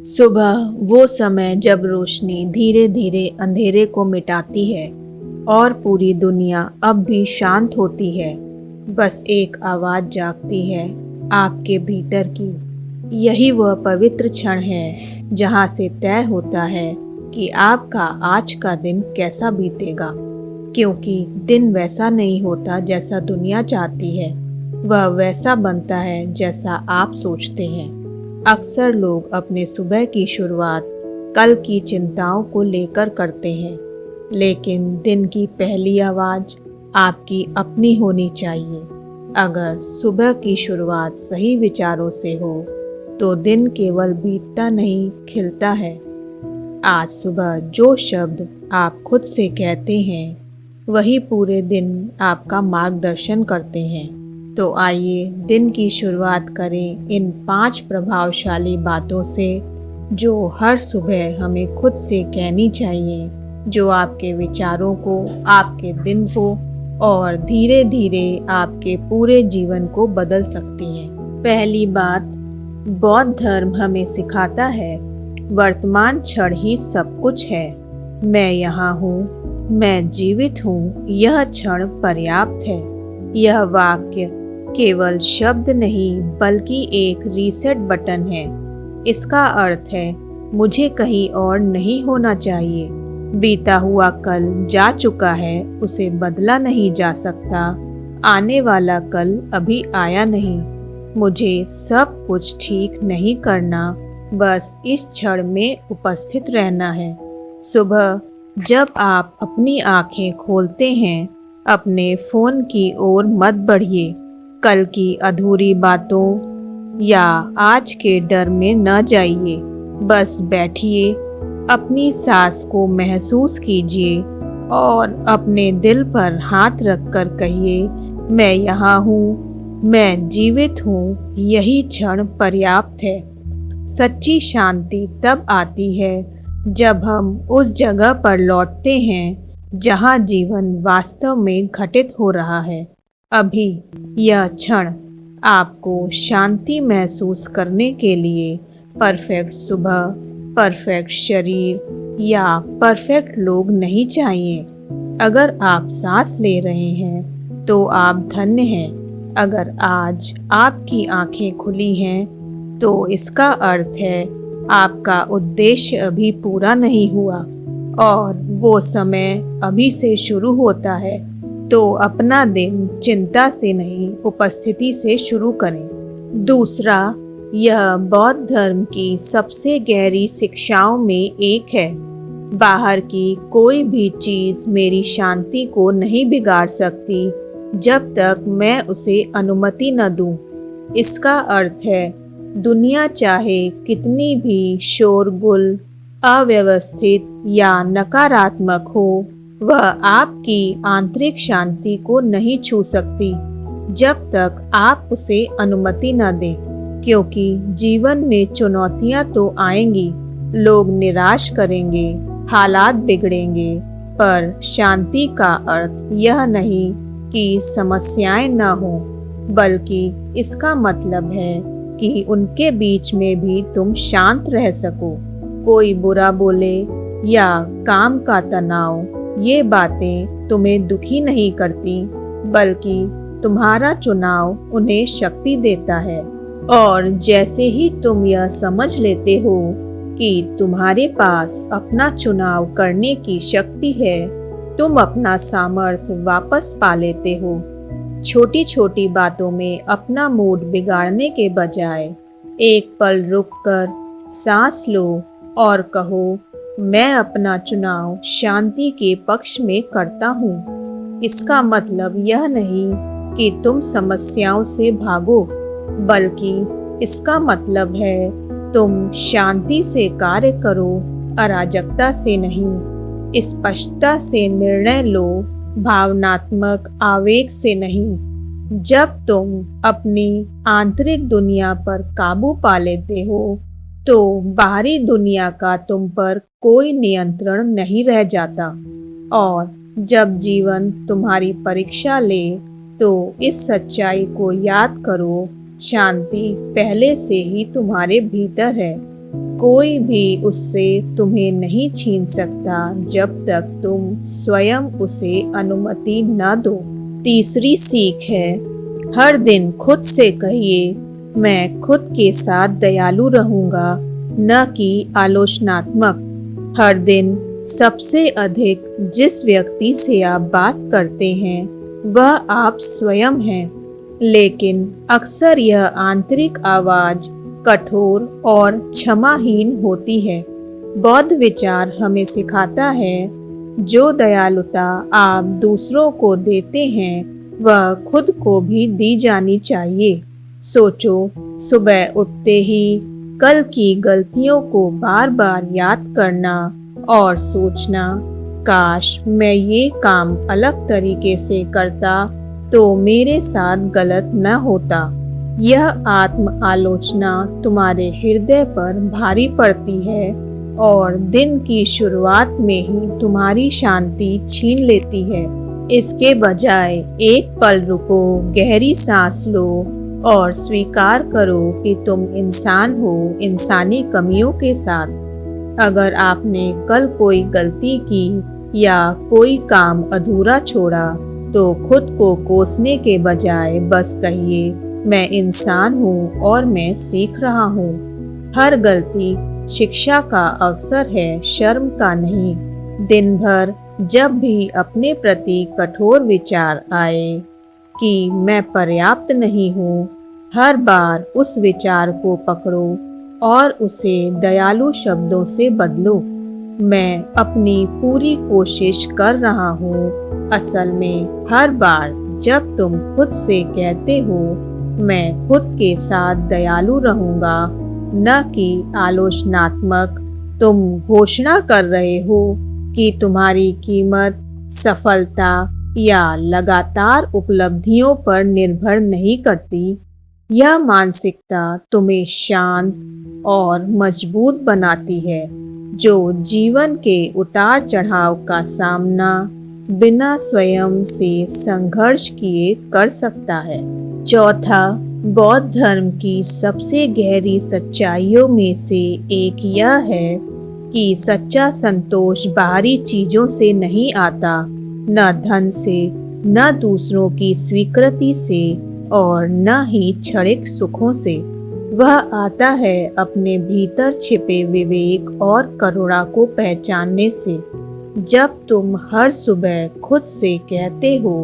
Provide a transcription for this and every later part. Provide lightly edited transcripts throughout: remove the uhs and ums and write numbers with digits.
सुबह वो समय जब रोशनी धीरे धीरे अंधेरे को मिटाती है और पूरी दुनिया अब भी शांत होती है। बस एक आवाज़ जागती है आपके भीतर की। यही वह पवित्र क्षण है जहाँ से तय होता है कि आपका आज का दिन कैसा बीतेगा। क्योंकि दिन वैसा नहीं होता जैसा दुनिया चाहती है, वह वैसा बनता है जैसा आप सोचते हैं। अक्सर लोग अपने सुबह की शुरुआत कल की चिंताओं को लेकर करते हैं, लेकिन दिन की पहली आवाज़ आपकी अपनी होनी चाहिए। अगर सुबह की शुरुआत सही विचारों से हो तो दिन केवल बीतता नहीं, खिलता है। आज सुबह जो शब्द आप खुद से कहते हैं वही पूरे दिन आपका मार्गदर्शन करते हैं। तो आइए दिन की शुरुआत करें इन 5 प्रभावशाली बातों से जो हर सुबह हमें खुद से कहनी चाहिए, जो आपके विचारों को, आपके दिन को और धीरे धीरे आपके पूरे जीवन को बदल सकती हैं। पहली बात, बौद्ध धर्म हमें सिखाता है वर्तमान क्षण ही सब कुछ है। मैं यहाँ हूँ, मैं जीवित हूँ, यह क्षण पर्याप्त है। यह वाक्य केवल शब्द नहीं बल्कि एक रीसेट बटन है। इसका अर्थ है मुझे कहीं और नहीं होना चाहिए। बीता हुआ कल जा चुका है, उसे बदला नहीं जा सकता। आने वाला कल अभी आया नहीं। मुझे सब कुछ ठीक नहीं करना, बस इस क्षण में उपस्थित रहना है। सुबह जब आप अपनी आंखें खोलते हैं, अपने फोन की ओर मत बढ़िए। कल की अधूरी बातों या आज के डर में न जाइए। बस बैठिए, अपनी सांस को महसूस कीजिए और अपने दिल पर हाथ रखकर कहिए, मैं यहाँ हूँ, मैं जीवित हूँ, यही क्षण पर्याप्त है। सच्ची शांति तब आती है जब हम उस जगह पर लौटते हैं जहाँ जीवन वास्तव में घटित हो रहा है। अभी यह क्षण आपको शांति महसूस करने के लिए परफेक्ट सुबह, परफेक्ट शरीर या परफेक्ट लोग नहीं चाहिए। अगर आप सांस ले रहे हैं तो आप धन्य हैं। अगर आज आपकी आंखें खुली हैं तो इसका अर्थ है आपका उद्देश्य अभी पूरा नहीं हुआ और वो समय अभी से शुरू होता है। तो अपना दिन चिंता से नहीं, उपस्थिति से शुरू करें। दूसरा, यह बौद्ध धर्म की सबसे गहरी शिक्षाओं में एक है। बाहर की कोई भी चीज मेरी शांति को नहीं बिगाड़ सकती जब तक मैं उसे अनुमति न दूं। इसका अर्थ है दुनिया चाहे कितनी भी शोरगुल, अव्यवस्थित या नकारात्मक हो, वह आपकी आंतरिक शांति को नहीं छू सकती जब तक आप उसे अनुमति न दें। क्योंकि जीवन में चुनौतियां तो आएंगी, लोग निराश करेंगे, हालात बिगड़ेंगे, पर शांति का अर्थ यह नहीं कि समस्याएं न हों, बल्कि इसका मतलब है कि उनके बीच में भी तुम शांत रह सको। कोई बुरा बोले या काम का तनाव, ये बातें तुम्हें दुखी नहीं करती, बल्कि तुम्हारा चुनाव उन्हें शक्ति देता है। और जैसे ही तुम यह समझ लेते हो कि तुम्हारे पास अपना चुनाव करने की शक्ति है, तुम अपना सामर्थ्य वापस पा लेते हो। छोटी छोटी बातों में अपना मूड बिगाड़ने के बजाय एक पल रुककर सांस लो और कहो, मैं अपना चुनाव शांति के पक्ष में करता हूँ। इसका मतलब यह नहीं कि तुम समस्याओं से भागो, बल्कि इसका मतलब है तुम शांति से कार्य करो, अराजकता से नहीं। स्पष्टता से निर्णय लो, भावनात्मक आवेग से नहीं। जब तुम अपनी आंतरिक दुनिया पर काबू पा लेते हो तो बाहरी दुनिया का तुम पर कोई नियंत्रण नहीं रह जाता। और जब जीवन तुम्हारी परीक्षा ले तो इस सच्चाई को याद करो, शांति पहले से ही तुम्हारे भीतर है। कोई भी उससे तुम्हें नहीं छीन सकता जब तक तुम स्वयं उसे अनुमति न दो। तीसरी सीख है, हर दिन खुद से कहिए, मैं खुद के साथ दयालु रहूंगा, न कि आलोचनात्मक। हर दिन सबसे अधिक जिस व्यक्ति से आप बात करते हैं वह आप स्वयं हैं, लेकिन अक्सर यह आंतरिक आवाज कठोर और क्षमाहीन होती है। बौद्ध विचार हमें सिखाता है, जो दयालुता आप दूसरों को देते हैं वह खुद को भी दी जानी चाहिए। सोचो, सुबह उठते ही कल की गलतियों को बार बार याद करना और सोचना, काश मैं ये काम अलग तरीके से करता तो मेरे साथ गलत न होता। यह आत्म आलोचना तुम्हारे हृदय पर भारी पड़ती है और दिन की शुरुआत में ही तुम्हारी शांति छीन लेती है। इसके बजाय एक पल रुको, गहरी सांस लो और स्वीकार करो कि तुम इंसान हो, इंसानी कमियों के साथ। अगर आपने कल कोई गलती की या कोई काम अधूरा छोड़ा तो खुद को कोसने के बजाय बस कहिए, मैं इंसान हूँ और मैं सीख रहा हूँ। हर गलती शिक्षा का अवसर है, शर्म का नहीं। दिन भर जब भी अपने प्रति कठोर विचार आए कि मैं पर्याप्त नहीं हूँ, हर बार उस विचार को पकड़ो और उसे दयालु शब्दों से बदलो। मैं अपनी पूरी कोशिश कर रहा हूँ। असल में हर बार जब तुम खुद से कहते हो, मैं खुद के साथ दयालु रहूंगा, न कि आलोचनात्मक, तुम घोषणा कर रहे हो कि तुम्हारी कीमत सफलता या लगातार उपलब्धियों पर निर्भर नहीं करती। यह मानसिकता तुम्हें शांत और मजबूत बनाती है, जो जीवन के उतार चढ़ाव का सामना बिना स्वयं से संघर्ष किए कर सकता है। चौथा, बौद्ध धर्म की सबसे गहरी सच्चाइयों में से एक यह है कि सच्चा संतोष बाहरी चीजों से नहीं आता, न धन से, न दूसरों की स्वीकृति से और न ही क्षणिक सुखों से। वह आता है अपने भीतर छिपे विवेक और करुणा को पहचानने से। जब तुम हर सुबह खुद से कहते हो,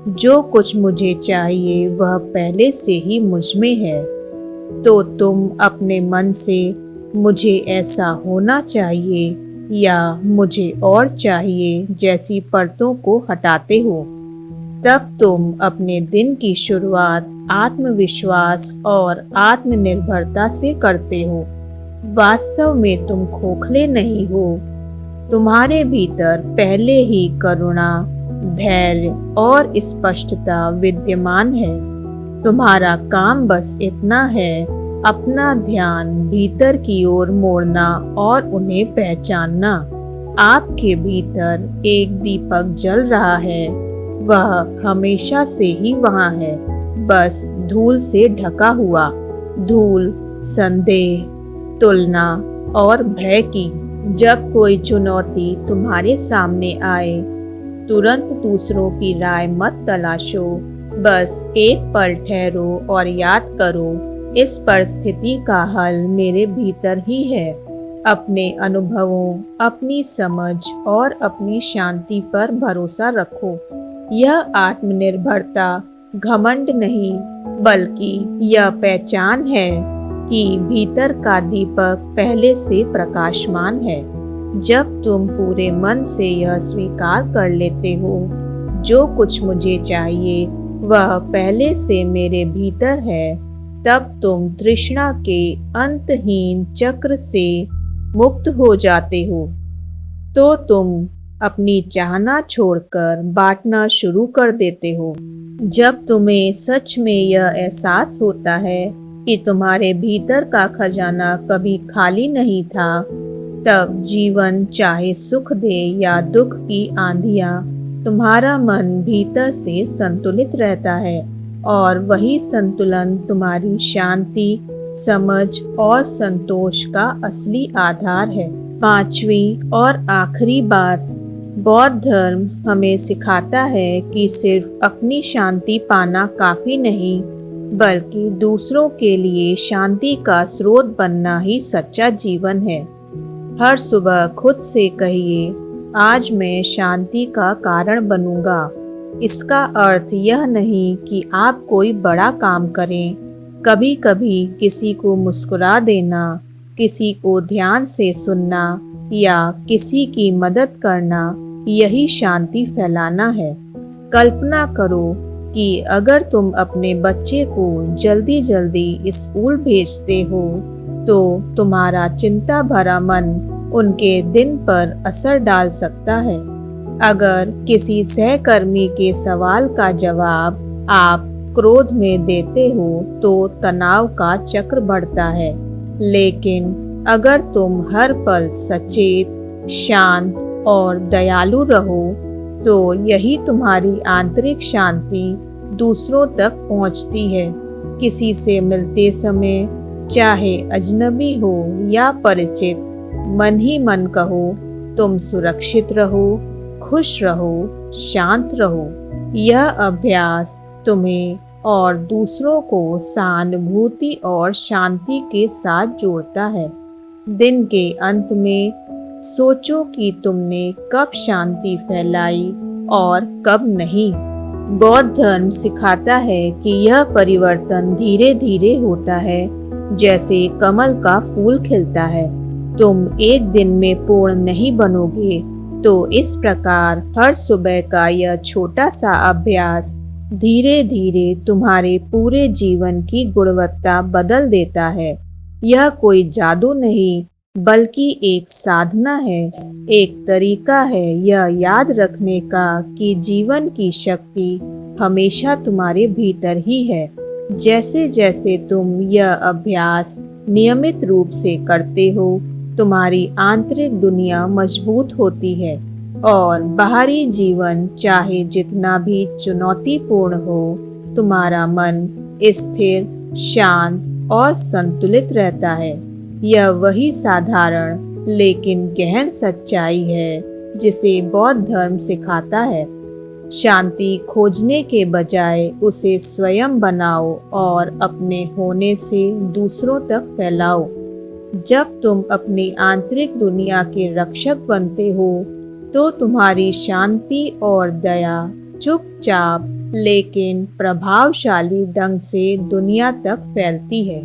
जो कुछ मुझे चाहिए वह पहले से ही मुझ में है, तो तुम अपने मन से मुझे ऐसा होना चाहिए या मुझे और चाहिए जैसी परतों को हटाते हो। तब तुम अपने दिन की शुरुआत आत्मविश्वास और आत्मनिर्भरता से करते हो। वास्तव में तुम खोखले नहीं हो। तुम्हारे भीतर पहले ही करुणा, धैर्य और स्पष्टता विद्यमान है। तुम्हारा काम बस इतना है, अपना ध्यान भीतर की ओर मोड़ना और उन्हें पहचानना। आपके भीतर एक दीपक जल रहा है, वह हमेशा से ही वहाँ है, बस धूल से ढका हुआ। धूल संदेह, तुलना और भय की। जब कोई चुनौती तुम्हारे सामने आए, तुरंत दूसरों की राय मत तलाशो। बस एक पल ठहरो और याद करो, इस परिस्थिति का हल मेरे भीतर ही है। अपने अनुभवों, अपनी समझ और अपनी शांति पर भरोसा रखो। यह आत्मनिर्भरता घमंड नहीं, बल्कि यह पहचान है कि भीतर का दीपक पहले से प्रकाशमान है। जब तुम पूरे मन से यह स्वीकार कर लेते हो, जो कुछ मुझे चाहिए वह पहले से मेरे भीतर है, तब तुम तृष्णा के अंतहीन चक्र से मुक्त हो जाते हो। तो तुम अपनी चाहना छोड़कर बांटना शुरू कर देते हो। जब तुम्हें सच में यह एहसास होता है कि तुम्हारे भीतर का खजाना कभी खाली नहीं था, तब जीवन चाहे सुख दे या दुख की आंधियां, तुम्हारा मन भीतर से संतुलित रहता है और वही संतुलन तुम्हारी शांति समझ और संतोष का असली आधार है। पांचवी और आखिरी बात, बौद्ध धर्म हमें सिखाता है कि सिर्फ अपनी शांति पाना काफी नहीं, बल्कि दूसरों के लिए शांति का स्रोत बनना ही सच्चा जीवन है। हर सुबह खुद से कहिए, आज मैं शांति का कारण बनूंगा। इसका अर्थ यह नहीं कि आप कोई बड़ा काम करें। कभी कभी किसी को मुस्कुरा देना, किसी को ध्यान से सुनना या किसी की मदद करना, यही शांति फैलाना है। कल्पना करो कि अगर तुम अपने बच्चे को जल्दी जल्दी स्कूल भेजते हो तो तुम्हारा चिंता भरा मन उनके दिन पर असर डाल सकता है। अगर किसी सहकर्मी के सवाल का जवाब आप क्रोध में देते हो तो तनाव का चक्र बढ़ता है। लेकिन अगर तुम हर पल सचेत, शांत और दयालु रहो तो यही तुम्हारी आंतरिक शांति दूसरों तक पहुंचती है। किसी से मिलते समय, चाहे अजनबी हो या परिचित, मन ही मन कहो, तुम सुरक्षित रहो, खुश रहो, शांत रहो। यह अभ्यास तुम्हें और दूसरों को सहानुभूति और शांति के साथ जोड़ता है। दिन के अंत में सोचो कि तुमने कब शांति फैलाई और कब नहीं। बौद्ध धर्म सिखाता है कि यह परिवर्तन धीरे धीरे होता है, जैसे कमल का फूल खिलता है। तुम एक दिन में पूर्ण नहीं बनोगे, तो इस प्रकार हर सुबह का यह छोटा सा अभ्यास धीरे धीरे तुम्हारे पूरे जीवन की गुणवत्ता बदल देता है। यह कोई जादू नहीं, बल्कि एक साधना है, एक तरीका है यह याद रखने का कि जीवन की शक्ति हमेशा तुम्हारे भीतर ही है। जैसे जैसे तुम यह अभ्यास नियमित रूप से करते हो, तुम्हारी आंतरिक दुनिया मजबूत होती है और बाहरी जीवन चाहे जितना भी चुनौतीपूर्ण हो, तुम्हारा मन स्थिर, शांत और संतुलित रहता है। यह वही साधारण लेकिन गहन सच्चाई है जिसे बौद्ध धर्म सिखाता है। शांति खोजने के बजाय उसे स्वयं बनाओ और अपने होने से दूसरों तक फैलाओ। जब तुम अपनी आंतरिक दुनिया के रक्षक बनते हो तो तुम्हारी शांति और दया चुपचाप लेकिन प्रभावशाली ढंग से दुनिया तक फैलती है।